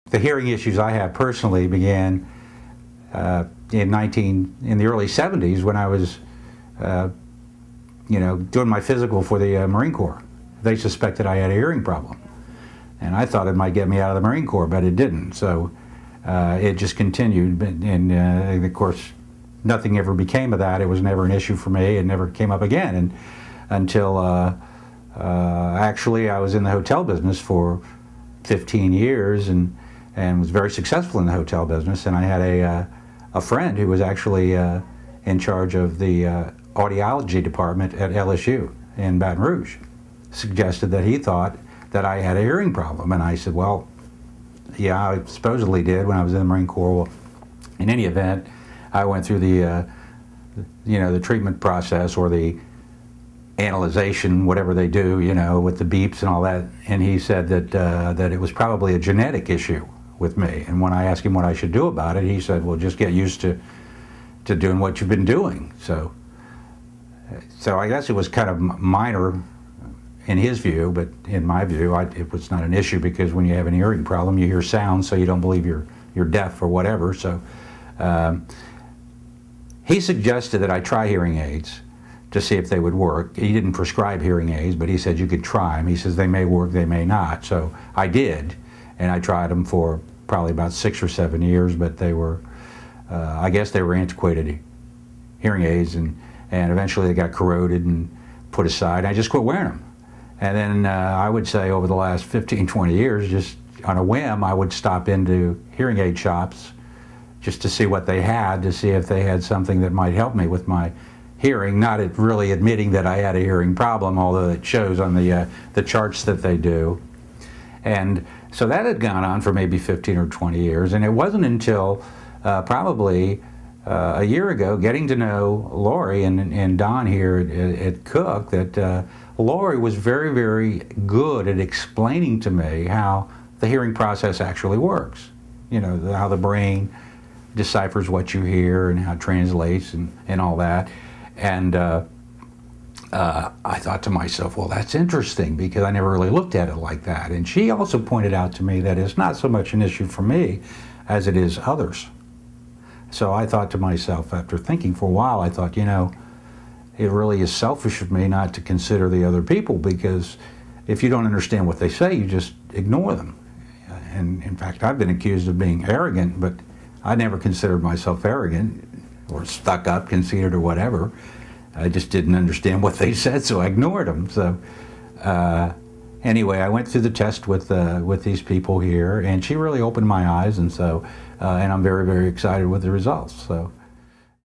the hearing issues I have personally began in the early 70s when I was, doing my physical for the Marine Corps. They suspected I had a hearing problem, and I thought it might get me out of the Marine Corps, but it didn't. So it just continued, and of course, nothing ever became of that. It was never an issue for me. It never came up again, and until actually I was in the hotel business for 15 years and was very successful in the hotel business. And I had a friend who was actually in charge of the audiology department at LSU in Baton Rouge, suggested that he thought that I had a hearing problem. And I said, well, yeah, I supposedly did when I was in the Marine Corps. Well, in any event, I went through the treatment process, or the analyzation, whatever they do, with the beeps and all that. And he said that it was probably a genetic issue with me. And when I asked him what I should do about it, he said, well, just get used to doing what you've been doing. So I guess it was kind of minor in his view, but in my view, it was not an issue, because when you have an hearing problem, you hear sound, so you don't believe you're deaf or whatever. So he suggested that I try hearing aids to see if they would work. He didn't prescribe hearing aids, but he said you could try them. He says they may work, they may not. So I did, and I tried them for probably about 6 or 7 years, but they were, I guess they were antiquated hearing aids, and eventually they got corroded and put aside. I just quit wearing them. And then I would say over the last 15, 20 years, just on a whim, I would stop into hearing aid shops just to see what they had, to see if they had something that might help me with my hearing, not really admitting that I had a hearing problem, although it shows on the charts that they do. And so that had gone on for maybe 15 or 20 years, and it wasn't until probably a year ago, getting to know Lori and Don here at Cook, that Lori was very, very good at explaining to me how the hearing process actually works. How the brain deciphers what you hear and how it translates and all that. And I thought to myself, well, that's interesting, because I never really looked at it like that. And she also pointed out to me that it's not so much an issue for me as it is others. So I thought to myself, after thinking for a while, I thought, it really is selfish of me not to consider the other people, because if you don't understand what they say, you just ignore them. And in fact, I've been accused of being arrogant, but I never considered myself arrogant or stuck up, conceited, or whatever. I just didn't understand what they said, so I ignored them. So anyway, I went through the test with these people here, and she really opened my eyes, and so and I'm very, very excited with the results. So.